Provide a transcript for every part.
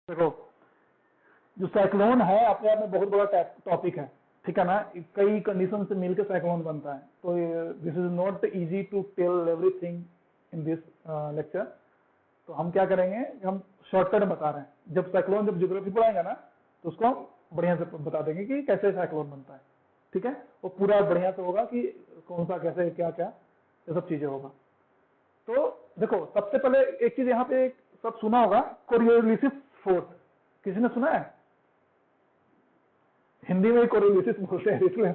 देखो, जो साइक्लोन है अपने आप में बहुत बड़ा टॉपिक है, ठीक है ना। कई कंडीशन से मिलकर साइक्लोन बनता है, तो this is not easy to tell everything in this lecture. तो हम क्या करेंगे, हम शॉर्टकट बता रहे हैं। जब साइक्लोन जब ज्योग्राफी पढ़ाएंगे ना, तो उसको हम बढ़िया से बता देंगे कि कैसे साइक्लोन बनता है, ठीक है। वो पूरा बढ़िया से होगा कि कौन सा कैसे क्या क्या ये सब चीजें होगा। तो देखो, सबसे पहले एक चीज यहाँ पे सब सुना होगा, कोरियोलिसिस फोर्स। किसी ने सुना है? हिंदी में कोरियोलिसिस बोलते हैं, इसलिए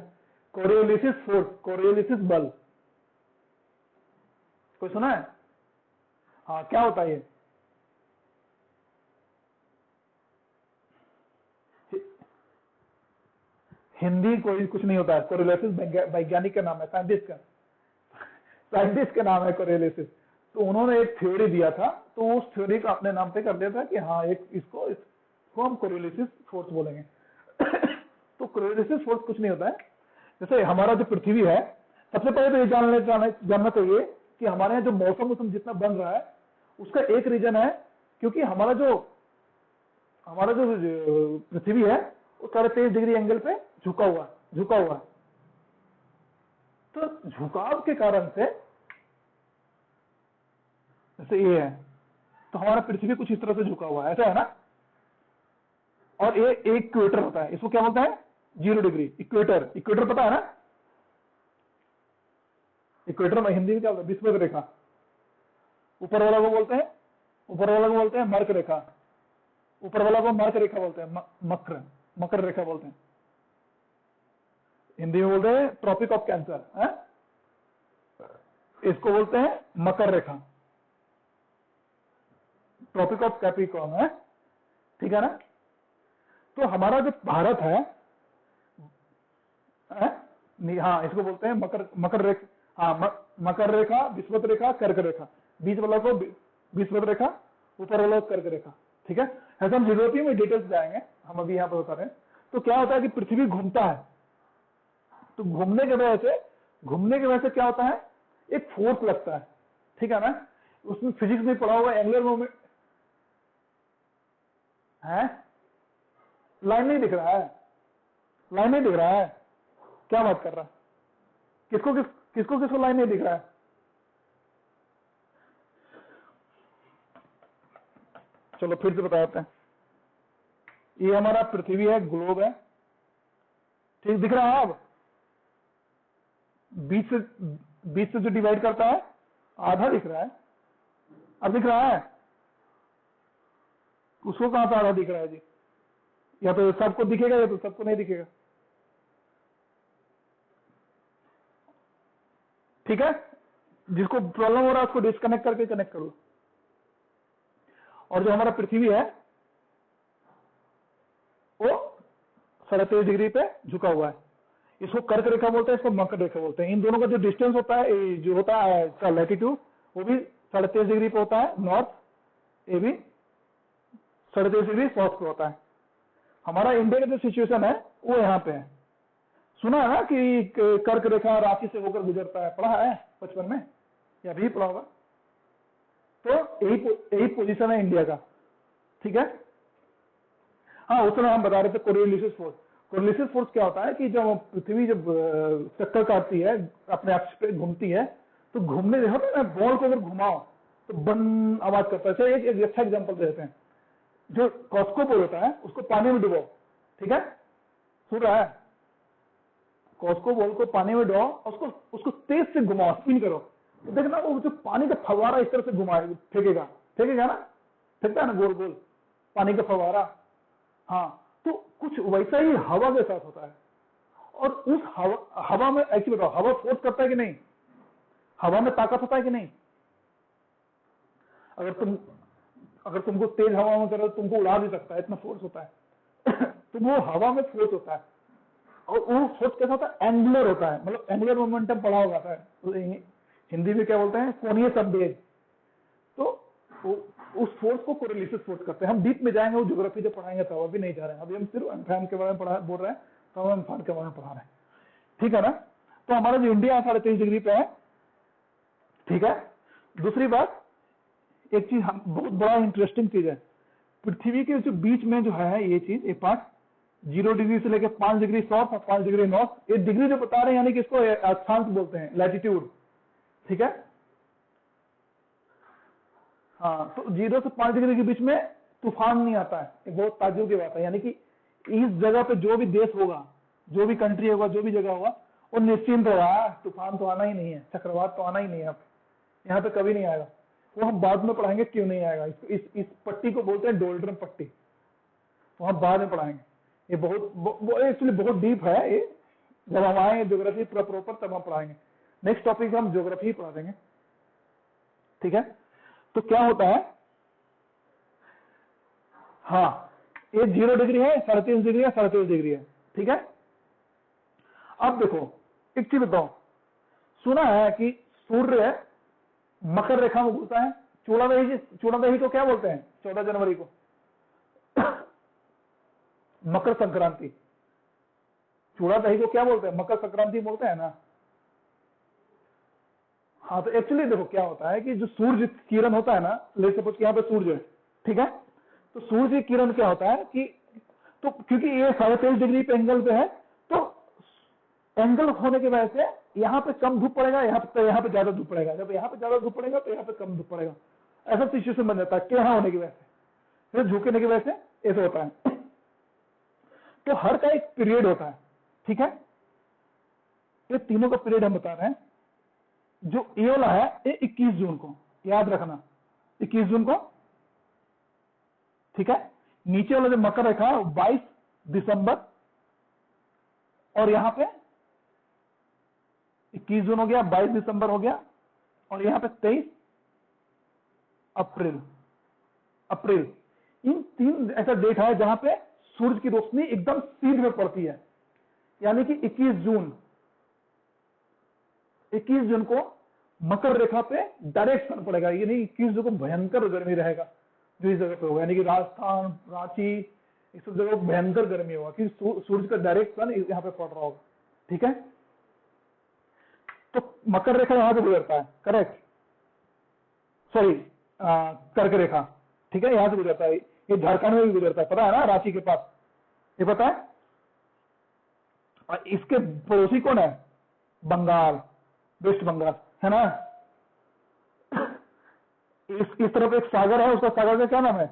कोरियोलिसिस फोर्स, कोरियोलिसिस बल। कोई सुना है? हाँ, क्या होता है ये? हिंदी कोई कुछ नहीं होता है। कोरियोलिसिस वैज्ञानिक का नाम है, साइंटिस्ट का नाम है कोरियोलिसिस। तो उन्होंने एक थ्योरी दिया था, तो उस थ्योरी को अपने नाम पे कर दिया था कि हाँ, एक इसको हम कोरियोलिसिस फोर्स बोलेंगे। तो कोरियोलिसिस फोर्स कुछ नहीं होता है। जैसे हमारा जो पृथ्वी है, सबसे पहले तो ये जानना चाहिए कि हमारे यहाँ जो मौसम जितना बन रहा है, उसका एक रीजन है क्योंकि हमारा जो पृथ्वी है वो 23.5 डिग्री एंगल पे झुका हुआ है। तो झुकाव के कारण से जैसे ये है, तो हमारा पृथ्वी कुछ इस तरह से झुका हुआ है, ऐसा है ना। और ये एक इक्वेटर होता है, इसको क्या बोलते हैं? 0 डिग्री। इक्वेटर पता है ना? इक्वेटर में हिंदी में क्या बोलते हैं? विषुवत रेखा। ऊपर वाला को बोलते हैं मर्क रेखा। ऊपर वाला को मर्क रेखा बोलते हैं, मकर रेखा बोलते हैं। हिंदी में बोलते हैं ट्रॉपिक ऑफ कैंसर है? इसको बोलते हैं मकर रेखा, ट्रॉपिक ऑफ कैप्रिकॉर्न है, ठीक है ना। तो हमारा जो भारत है, हाँ, इसको बोलते हैं मकर रेखा। हाँ, मकर रेखा, विषुवत रेखा, कर्क रेखा। बीच वाला को विषुवत रेखा, ऊपर वाला कर्क रेखा, ठीक है। ऐसा हम ज्योग्राफी में डिटेल्स जाएंगे, हम अभी यहाँ पर बता रहे हैं। तो क्या होता है कि पृथ्वी घूमता है, तो घूमने की वजह से क्या होता है, एक फोर्स लगता है, ठीक है ना। उसमें फिजिक्स में पढ़ा होगा, एंगुलर मोमेंट है। लाइन नहीं दिख रहा है, क्या बात कर रहा है? किसको लाइन नहीं दिख रहा है? चलो फिर से बता देते हैं। ये हमारा पृथ्वी है, ग्लोब है, ठीक दिख रहा है। अब बीच से जो डिवाइड करता है, आधा दिख रहा है। अब दिख रहा है? उसको कहां से आधा दिख रहा है जी? या तो सबको दिखेगा या तो सबको नहीं दिखेगा, ठीक है। जिसको प्रॉब्लम हो रहा है उसको डिस्कनेक्ट करके कनेक्ट करो। और जो हमारा पृथ्वी है वो 23.5 डिग्री पे झुका हुआ है। इसको कर्क रेखा बोलते हैं, इसको मकर रेखा बोलते हैं। इन दोनों का जो डिस्टेंस होता है, जो होता है इसका लैटिट्यूड, वो भी 23.5 डिग्री पे होता है नॉर्थ, ये भी 23.5 डिग्री साउथ पे होता है। हमारा इंडिया का जो सिचुएशन है वो यहाँ पे है। सुना है ना कि कर्क रेखा रांची से होकर गुजरता है, पढ़ा है बचपन में या भी पढ़ा होगा। तो यही पोजीशन है इंडिया का, ठीक है। हाँ, उस समय हम बता रहे थे कोरियोलिसिस फोर्स। कोरियोलिसिस फोर्स क्या होता है कि जब पृथ्वी चक्कर काटती है, अपने एक्सिस पे घूमती है, तो घूमने होता है ना, बॉल को अगर घुमाओ तो बन आवाज करता है। एक अच्छा एग्जाम्पल देते हैं। जो कॉस्को बॉल होता है उसको पानी में डुबो, ठीक है, सुन रहा है? कॉस्को बॉल को पानी में डुबो, उसको तेज से घुमाओ, स्पिन करो, तो देखना वो जो पानी का फवारा इस तरह से घुमाएगा, फेंकेगा ना, फेंकता है ना गोल गोल पानी का फवारा। हाँ, तो कुछ वैसा ही हवा के साथ होता है। और उस हवा में ऐसी बताओ, हवा फोर्स करता है कि नहीं? हवा में ताकत होता है कि नहीं? अगर तुमको तेज हवा में करो तुमको उड़ा भी सकता है, इतना फोर्स होता है। तो वो हवा में फोर्स होता है। और वो फोर्स कैसा होता है? एंगुलर होता है, मतलब एंगुलर मोमेंटम पढ़ा होगा है। तो हिंदी में क्या बोलते हैं? कोणीय संवेग। तो उस फोर्स को कोरियोलिसिस फोर्स करते हैं। हम डीप में जाएंगे, वो ज्योग्राफी जब पढ़ाएंगे तब, अभी नहीं जा रहे हैं। अभी हम सिर्फ एम्फान के बारे में बोल रहे हैं, तो हम एम्फान के बारे में पढ़ा रहे हैं, ठीक है ना। तो हमारा जो इंडिया है 23.5 डिग्री पे है, ठीक है। दूसरी बात, एक चीज बहुत बड़ा इंटरेस्टिंग चीज है, पृथ्वी के जो बीच में जो है ये चीज, ये पार्ट 0 डिग्री से लेकर 5 डिग्री साउथ और 5 डिग्री नॉर्थ, ये डिग्री जो बता रहे हैं यानी कि इसको अक्षांश बोलते हैं, लैटिट्यूड। ठीक है, हाँ, तो 0 से 5 डिग्री के बीच में तूफान नहीं आता है, ये बहुत ताज्जुब की बात है। यानी कि इस जगह पे जो भी देश होगा, जो भी कंट्री होगा, जो भी जगह होगा, वो निश्चिंत होगा, तूफान तो आना ही नहीं है, चक्रवात तो आना ही नहीं है, यहाँ पे कभी नहीं आएगा। वो हम बाद में पढ़ाएंगे क्यों नहीं आएगा। इस पट्टी को बोलते हैं डोल्ड्रम पट्टी, वो हम बाद में पढ़ाएंगे। ये एक्चुअली बहुत डीप है ये, जब हम आएंगे ज्योग्राफी प्रॉपर तब हम पढ़ाएंगे। नेक्स्ट टॉपिक हम ज्योग्राफी पढ़ा देंगे। ठीक है, तो क्या होता है, हाँ, ये 0 डिग्री है, 33.5 डिग्री है, 33.5 डिग्री है। ठीक है, अब देखो एक चीज बताओ, सुना है कि सूर्य मकर रेखा में घूमता है। चूड़ादही को क्या बोलते हैं 14 जनवरी को? मकर संक्रांति। चूड़ादही को क्या बोलते हैं? मकर संक्रांति बोलते हैं ना। हाँ, तो एक्चुअली देखो क्या होता है कि जो सूर्य किरण होता है ना, ले सपोज यहाँ पे सूर्य है, ठीक है, तो सूर्य किरण क्या होता है कि, तो क्योंकि ये 23.5 डिग्री पे एंगल पे है, तो एंगल होने की वजह से यहाँ पे कम धूप पड़ेगा, यहाँ पे ज्यादा धूप पड़ेगा। जब यहाँ पे ज्यादा धूप पड़ेगा तो यहाँ पे कम धूप पड़ेगा। ऐसा सिचुएशन बन जाता है टेढ़ा होने की वजह से, फिर झुकने की वजह से ऐसा होता है। तो हर का एक पीरियड होता है। ठीक है, ये तीनों का पीरियड हम बता रहे हैं। जो ये वाला है ये 21 जून को, याद रखना 21 जून को। ठीक है, नीचे वाला जो मकर रेखा 22 दिसंबर, और यहां पे 21 जून हो गया, 22 दिसंबर हो गया, और यहां पे 23 अप्रैल। इन 3 ऐसा डेट है जहां पे सूरज की रोशनी एकदम सीध में पड़ती है। यानी कि 21 जून को मकर रेखा पे डायरेक्ट सन पड़ेगा। ये नहीं 21 जून को भयंकर गर्मी रहेगा जो इस जगह पे होगा, यानी कि राजस्थान, रांची, इस सब जगह भयंकर गर्मी होगा क्योंकि सूरज का डायरेक्ट सन यहाँ पे पड़ रहा होगा। ठीक है, तो मकर रेखा यहां पे गुजरता है, करेक्ट, सॉरी कर्क रेखा। ठीक है, यहां से गुजरता है, ये झारखंड में भी गुजरता है, पता है ना, रांची के पास, ये पता है। और इसके पड़ोसी कौन है? बंगाल, वेस्ट बंगाल, है ना। इस तरफ एक सागर है, उसका सागर का क्या नाम है?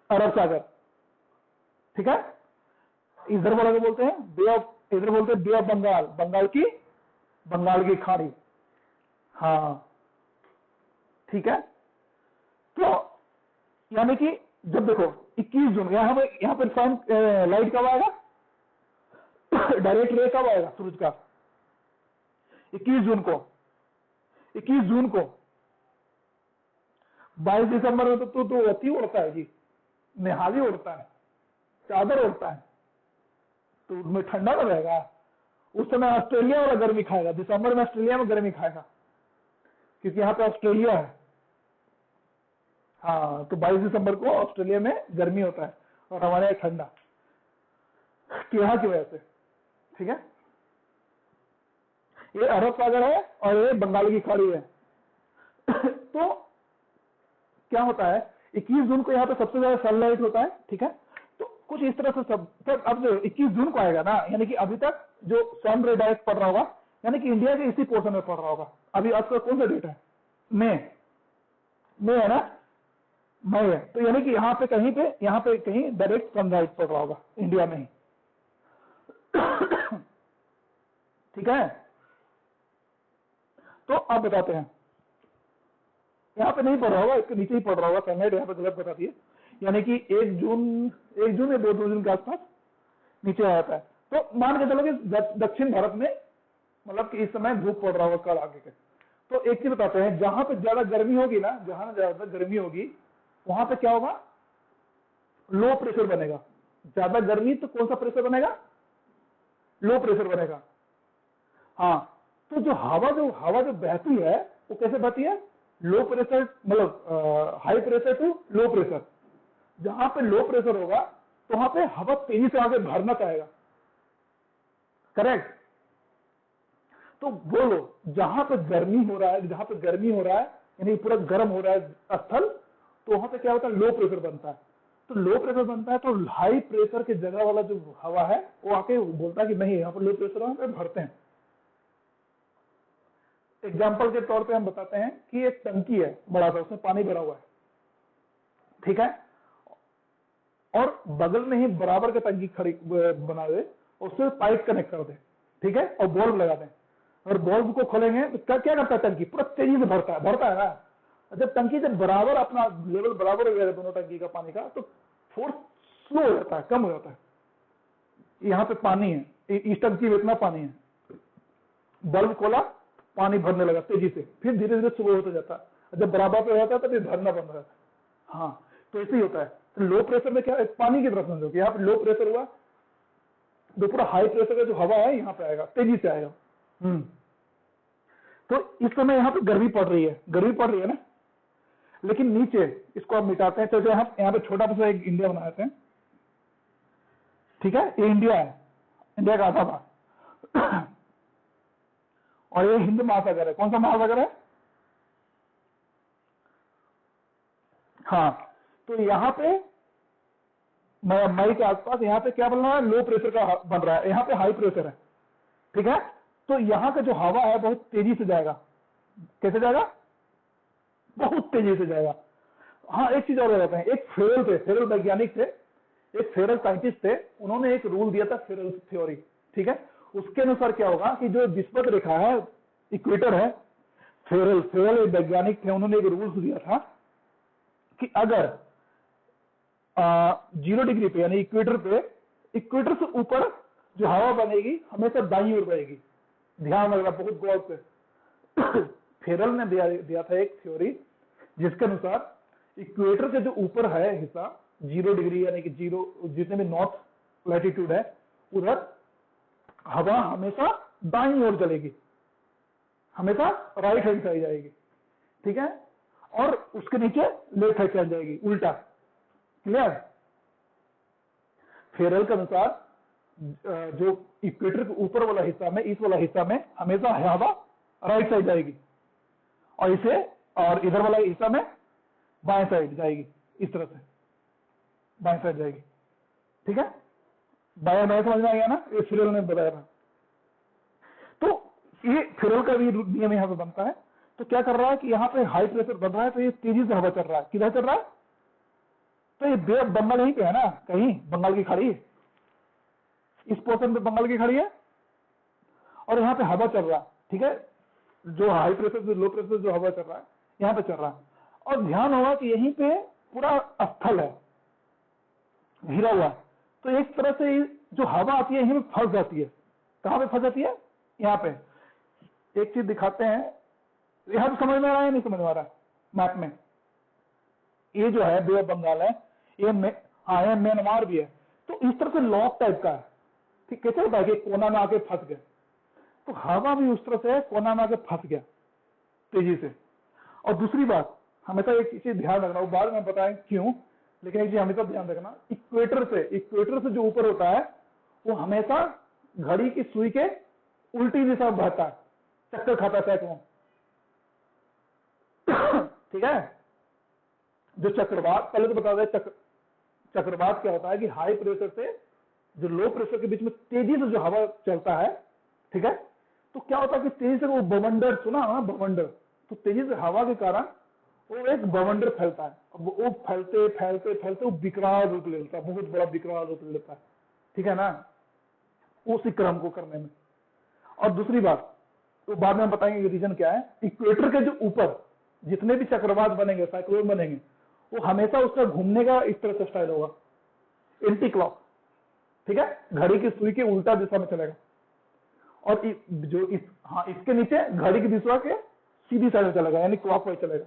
अरब सागर। ठीक है, इधर वाला को बोलते हैं इधर बोलते हैं बे ऑफ बंगाल, बंगाल की खाड़ी। हाँ, ठीक है, तो यानी कि जब देखो 21 जून यहाँ पर सन लाइट कब आएगा, डायरेक्ट रे कब आएगा सूरज का? 21 जून को। 22 दिसंबर में तो अति उड़ता है जी, निहाली उड़ता है, चादर उड़ता है, तो उसमें ठंडा तो रहेगा। उस समय ऑस्ट्रेलिया वाला गर्मी खाएगा, दिसंबर में ऑस्ट्रेलिया में गर्मी खाएगा क्योंकि यहाँ पे ऑस्ट्रेलिया है। हाँ, तो 22 दिसंबर को ऑस्ट्रेलिया में गर्मी होता है और हमारे यहाँ ठंडा, यहाँ की वजह से। ठीक है, ये अरब सागर है और ये बंगाल की खाड़ी है। तो क्या होता है 21 जून को यहाँ पे सबसे ज्यादा सनलाइट होता है। ठीक है, तो कुछ इस तरह से सब, तो अब जो 21 जून को आएगा ना, यानी कि अभी तक जो सन रे डायरेक्ट पड़ रहा होगा, यानी कि इंडिया के इसी पोर्शन में पड़ रहा होगा। अभी आज का कौन सा डेट है? मई है ना, मई है, तो यानी कि यहाँ पे कहीं डायरेक्ट सनलाइट पड़ रहा होगा इंडिया में ही। ठीक है, तो अब बताते हैं, यहाँ पे नहीं पड़ रहा होगा, इसके नीचे ही पड़ रहा होगा सनलाइट, यहाँ पे गलत बता दिए, यानी कि 1 जून या 2 जून के आसपास नीचे आ जाता है। तो मान के चलो कि दक्षिण भारत में मतलब कि इस समय धूप पड़ रहा होगा कल आगे के। तो एक चीज बताते हैं, जहां पे ज्यादा गर्मी होगी ना, जहां ज्यादा गर्मी होगी वहां पे क्या होगा? लो प्रेशर बनेगा। ज्यादा गर्मी तो कौन सा प्रेशर बनेगा? लो प्रेशर बनेगा। हाँ, तो जो हवा जो बहती है वो कैसे बहती है? लो प्रेशर, मतलब high pressure to low pressure. जहां पे लो प्रेशर होगा तो वहां पे हवा तेजी से आगे भरना चाहेगा, करेक्ट। तो बोलो, जहां पे गर्मी हो रहा है यानी पूरा गर्म हो रहा है स्थल, तो वहां पे क्या होता है, लो प्रेशर बनता है। तो लो प्रेशर बनता है तो हाई प्रेशर की जगह वाला जो हवा है वो आके बोलता है कि नहीं यहाँ पर लो प्रेशर है, वहां पे भरते हैं। एग्जाम्पल के तौर पे हम बताते हैं कि एक टंकी है बड़ा सा, उसमें पानी भरा हुआ है, ठीक है, और बगल में ही बराबर का टंकी खड़ी बना दे, उससे पाइप कनेक्ट कर दे, ठीक है, और बल्ब लगा दें। और बल्ब को खोलेंगे तो क्या क्या करता है, टंकी पूरा तेजी से भरता है ना। जब टंकी जब बराबर अपना लेवल बराबर हो गया दोनों टंकी का पानी का, तो फोर्स स्लो हो जाता है, कम हो जाता है। यहाँ पे पानी है, इस टंकी में इतना पानी है, बल्ब खोला, पानी भरने लगा तेजी से, फिर धीरे धीरे स्लो होता जाता है। जब बराबर पे रहता है तो फिर भरना बंद रहता है। हाँ, तो ऐसे ही होता है। तो लो प्रेशर में क्या है, पानी की तरफ समझो कि यहाँ पे लो प्रेशर हुआ, जो पूरा हाई प्रेशर का जो हवा है यहाँ पे आएगा, तेजी से आएगा। तो इस समय यहाँ पे गर्मी पड़ रही है ना, लेकिन नीचे इसको हम मिटाते हैं। तो यहाँ पे छोटा सा एक इंडिया बना देते हैं, ठीक है, ये इंडिया है, इंडिया का आधा भाग, और ये हिंद महासागर है। कौन सा महासागर है? हाँ, तो यहाँ पे मई के आसपास यहाँ पे क्या बन रहा है, लो प्रेशर का बन रहा है, यहाँ पे हाई प्रेशर है, ठीक है। तो यहाँ का जो हवा है बहुत तेजी से जाएगा। कैसे जाएगा? बहुत तेजी से जाएगा। हाँ, एक चीज और बताते हैं, एक फेरल वैज्ञानिक थे, एक फेरल साइंटिस्ट थे, उन्होंने एक रूल दिया था, फेरल थ्योरी, ठीक है। उसके अनुसार क्या होगा कि जो विषुवत रेखा है, इक्वेटर है, फेरल वैज्ञानिक थे, उन्होंने एक रूल दिया था कि अगर 0 डिग्री पे यानी इक्वेटर से ऊपर जो हवा बनेगी हमेशा दाईं ओर बहेगी। ध्यान रखना बहुत गौर से। फेरल ने दिया था एक थ्योरी जिसके अनुसार इक्वेटर के जो ऊपर है हिस्सा 0 डिग्री यानी कि 0 जितने भी नॉर्थ लैटिट्यूड है, उधर हवा हमेशा दाईं ओर चलेगी, हमेशा राइट हैंड साइड जाएगी, ठीक है, और उसके नीचे लेफ्ट हैंड साइड जाएगी, उल्टा। क्लियर? फेरल के अनुसार जो इक्वेटर के ऊपर वाला हिस्सा में, इस वाला हिस्सा में हमेशा हवा राइट साइड जाएगी, और इधर वाला हिस्सा में बाएं साइड जाएगी, इस तरह से बाएं साइड जाएगी, ठीक है। बाएं समझ में आ गया ना, ये फेरल ने बताया था। तो ये फेरल का भी नियम यहाँ पे बनता है। तो क्या कर रहा है कि यहाँ पे हाई प्रेशर बन रहा है, तो ये तेजी से हवा चल रहा है। किधर चल रहा है? तो ये बे बंगाल यहीं पे है ना, कहीं बंगाल की खाड़ी, इस पोर्शन पे बंगाल की खाड़ी है, और यहाँ पे हवा चल रहा है, ठीक है। जो हाई प्रेशर से लो प्रेशर जो हवा चल रहा है यहाँ पे चल रहा है, और ध्यान होगा कि यहीं पे पूरा स्थल है, घिरा हुआ। तो एक तरह से जो हवा आती है यहीं पे फंस जाती है। कहाँ पे फंस जाती है? यहाँ पे। एक चीज दिखाते हैं, यहाँ पे समझ में आ रहा है नहीं समझ में आ रहा है? मैप में ये जो है बे ऑफ बंगाल है, ये म्यांमार भी है। तो इस तरह से लॉक टाइप का है, ठीक। कैसे होता है कि कोना में आके फंस गए, तो हवा भी उस तरह से कोना में आके फंस गया तेजी से। और दूसरी बात हमेशा एक चीज ध्यान रखना, वो बाद में बताएं क्यों, लेकिन एक चीज हमेशा ध्यान रखना, इक्वेटर से जो ऊपर होता है वो हमेशा घड़ी की सुई के उल्टी दिशा में बहता है, चक्कर खाता है सैकड़ों, ठीक है। जो चक्रवात, पहले तो बता दें चक्रवात क्या होता है कि हाई प्रेशर से जो लो प्रेशर के बीच में तेजी से जो हवा चलता है, ठीक है, तो क्या होता है कि तेजी से वो बवंडर, सुना ना बवंडर, तो तेजी से हवा के कारण वो एक बवंडर फैलता है। वो फैलते फैलते फैलते वो विकराल रूप ले लेता है, बहुत बड़ा विकराल रूप ले लेता है, ठीक है ना, उसी क्रम को करने में। और दूसरी बात तो बाद में हम बताएंगे रीजन क्या है। इक्वेटर के जो ऊपर जितने भी चक्रवात बनेंगे, साइक्लोन बनेंगे, वो हमेशा उसका घूमने का इस तरह से स्टाइल होगा, एंटी क्लॉक, ठीक है, घड़ी की सुई के उल्टा दिशा में चलेगा। और इसके नीचे घड़ी की दिशा के सीधी साइड में चलेगा, यानी क्लॉकवाइज चलेगा।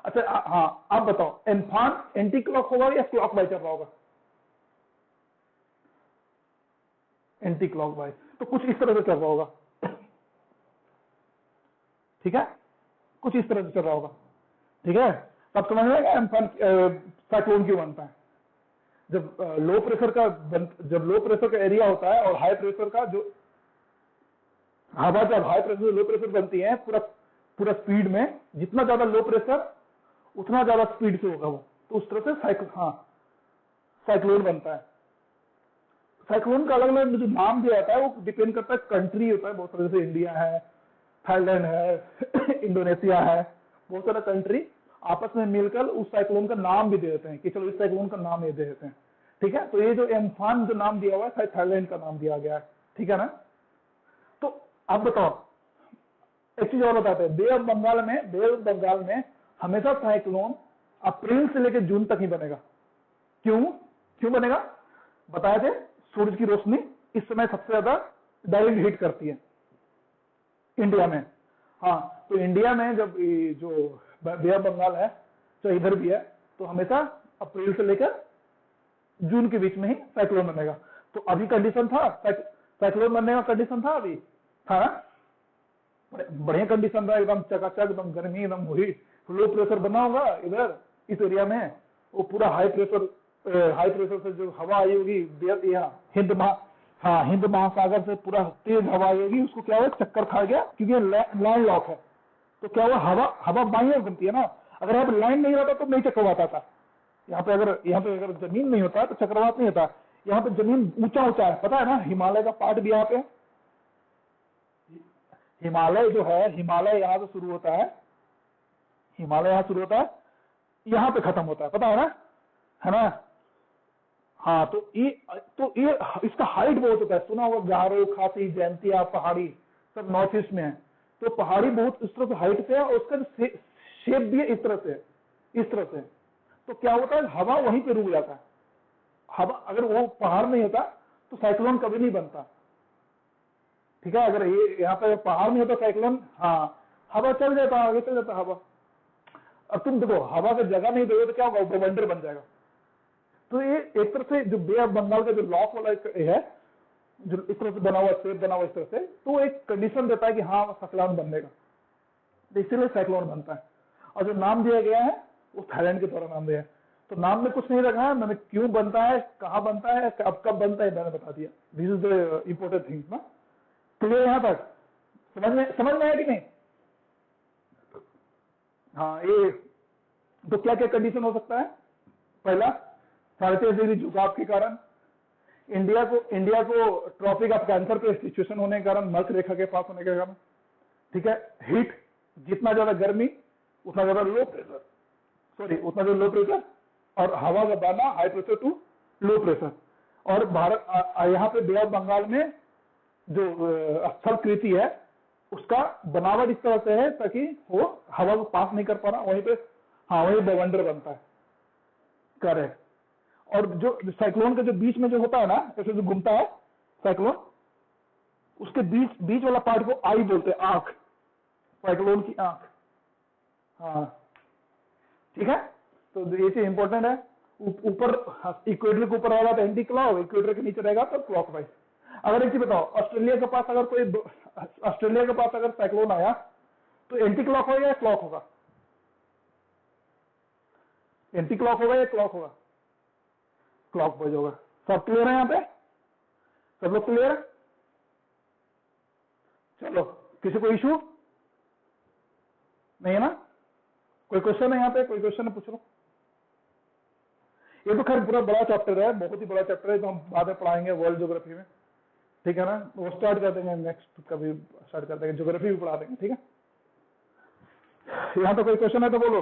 अच्छा हाँ, आप बताओ एम्फान एंटी क्लॉक होगा या क्लॉकवाइज चल रहा होगा? एंटी क्लॉकवाइज, तो कुछ इस तरह से चल रहा होगा, ठीक है, कुछ इस तरह से चल रहा होगा, ठीक है। तब समझ में आएगा साइक्लोन क्यों बनता है। जब लो प्रेशर का एरिया होता है और हाई प्रेशर का जो हवा, जब हाई प्रेशर लो प्रेशर बनती है पूरा स्पीड में, जितना ज्यादा लो प्रेशर उतना ज्यादा स्पीड से होगा वो, तो उस तरह से साइक्लोन बनता है। साइक्लोन का अलग अलग जो नाम दिया जाता है वो डिपेंड करता है, कंट्री होता है बहुत तरह से, इंडिया है, थाईलैंड है, इंडोनेशिया है, बहुत सारा कंट्री आपस में मिलकर उस साइक्लोन का नाम भी दे देते हैं कि चलो इस साइक्लोन का नाम ये दे देते हैं, ठीक है। तो ये जो एम्फान जो नाम दिया हुआ है थाईलैंड का नाम दिया गया है, ठीक है ना। तो अब बताओ, एक चीज और बताते हैं, बे ऑफ बंगाल में हमेशा साइक्लोन अप्रैल से लेकर जून तक ही बनेगा। क्यों बनेगा? बताए थे, सूरज की रोशनी इस समय सबसे ज्यादा डायरेक्ट हिट करती है इंडिया में। हाँ, तो इंडिया में जब जो बे ऑफ बंगाल है, तो इधर भी है, तो हमेशा अप्रैल से लेकर जून के बीच में ही साइक्लोन बनेगा। तो अभी कंडीशन था, साइक्लोन बनने का कंडीशन था, अभी था ना, बढ़िया कंडीशन था, एकदम चकाचक, एकदम गर्मी, एकदम हुई, लो प्रेशर बना होगा इधर इस एरिया में, वो पूरा हाई प्रेशर से जो हवा आई होगी यहाँ हिंद महासागर से पूरा तेज हवा आई होगी, उसको क्या हुआ, चक्कर खा गया, क्योंकि लैंड लॉक है। तो क्या हुआ, हवा बाई ओर बनती है ना, अगर यहाँ पे लाइन नहीं रहता तो नहीं चक्रवात आता। यहाँ पे अगर जमीन नहीं होता तो चक्रवात नहीं होता। यहाँ पे जमीन ऊंचा है, पता है ना, हिमालय का पार्ट भी यहाँ पे, हिमालय जो है, हिमालय यहाँ से शुरू होता है, यहाँ पे खत्म होता है, पता है ना। हाँ, तो ये इसका हाइट बहुत होता है, सुना होगा, गारो, खासी, जयंतिया पहाड़ी सब नॉर्थ ईस्ट में है। तो पहाड़ी बहुत इस तरह से हाइट पे है, और उसका शेप भी है इस तरह से। तो क्या होता है, हवा वहीं पे रुक जाता है। हवा, अगर वो पहाड़ नहीं होता तो साइक्लोन कभी नहीं बनता, ठीक है। अगर ये यहाँ पे पहाड़ नहीं होता साइक्लोन, हाँ, हवा चल जाता, आगे चल जाता हवा। अब तुम देखो, हवा का जगह नहीं दोगे तो क्या होगा, बवंडर बन जाएगा। तो ये एक तरह से जो बे ऑफ बंगाल का जो लॉक वाला है, जो इस तरह से बना हुआ, शेप बना हुआ इस तरह से, तो एक कंडीशन देता है कि हाँ साइक्लोन बनेगा, तो इसीलिए साइक्लोन बनता है। और जो नाम दिया गया है वो थाईलैंड के द्वारा नाम दिया है। तो नाम में कुछ नहीं रखा है मैंने, क्यों बनता है, कहाँ बनता है, कब बनता है, मैंने बता दिया। This is the important thing ना। क्लियर यहाँ तक? समझ में आया कि नहीं? हाँ, ये तो क्या क्या कंडीशन हो सकता है। पहला, 23.5 डिग्री झुकाव के कारण, इंडिया को ट्रॉपिक ऑफ कैंसर पे सिचुएशन होने के कारण, मर्क रेखा के पास होने के कारण, ठीक है। हीट, जितना ज्यादा गर्मी उतना ज्यादा लो प्रेशर, और हवा का बहाना high pressure to low pressure. और भारत यहाँ पे बे ऑफ बंगाल में जो स्थलकृति है उसका बनावट इस तरह से है ताकि वो हवा को पास नहीं कर पा रहा, वहीं पे वही बवंडर बनता है, करेक्ट। और जो साइक्लोन के जो बीच में जो होता है ना, ऐसे जो घूमता है साइक्लोन, उसके बीच वाला पार्ट को आई बोलते हैं, आंख, साइक्लोन की आंख। हाँ, ठीक है। तो ये चीज इंपॉर्टेंट है। ऊपर इक्वेटर के ऊपर रहेगा तो एंटी क्लॉक, इक्वेटर के नीचे रहेगा तो क्लॉकवाइज। अगर एक चीज बताओ, ऑस्ट्रेलिया के पास अगर साइक्लोन आया तो एंटी क्लॉक होगा या क्लॉक होगा? एंटी क्लॉक होगा या क्लॉक होगा? क्लॉक वाइज होगा। सब क्लियर है यहाँ पे? सब लोग क्लियर है? चलो, किसी को इशू नहीं है ना? कोई क्वेश्चन है यहाँ पे? कोई क्वेश्चन है, पूछ लो। ये तो खैर पूरा बड़ा चैप्टर है, बहुत ही बड़ा चैप्टर है, तो हम बाद में पढ़ाएंगे वर्ल्ड ज्योग्राफी में, ठीक है ना। वो स्टार्ट कर देंगे, नेक्स्ट कभी स्टार्ट कर देंगे, ज्योग्राफी भी पढ़ा देंगे, ठीक है। यहाँ तो कोई क्वेश्चन है तो बोलो।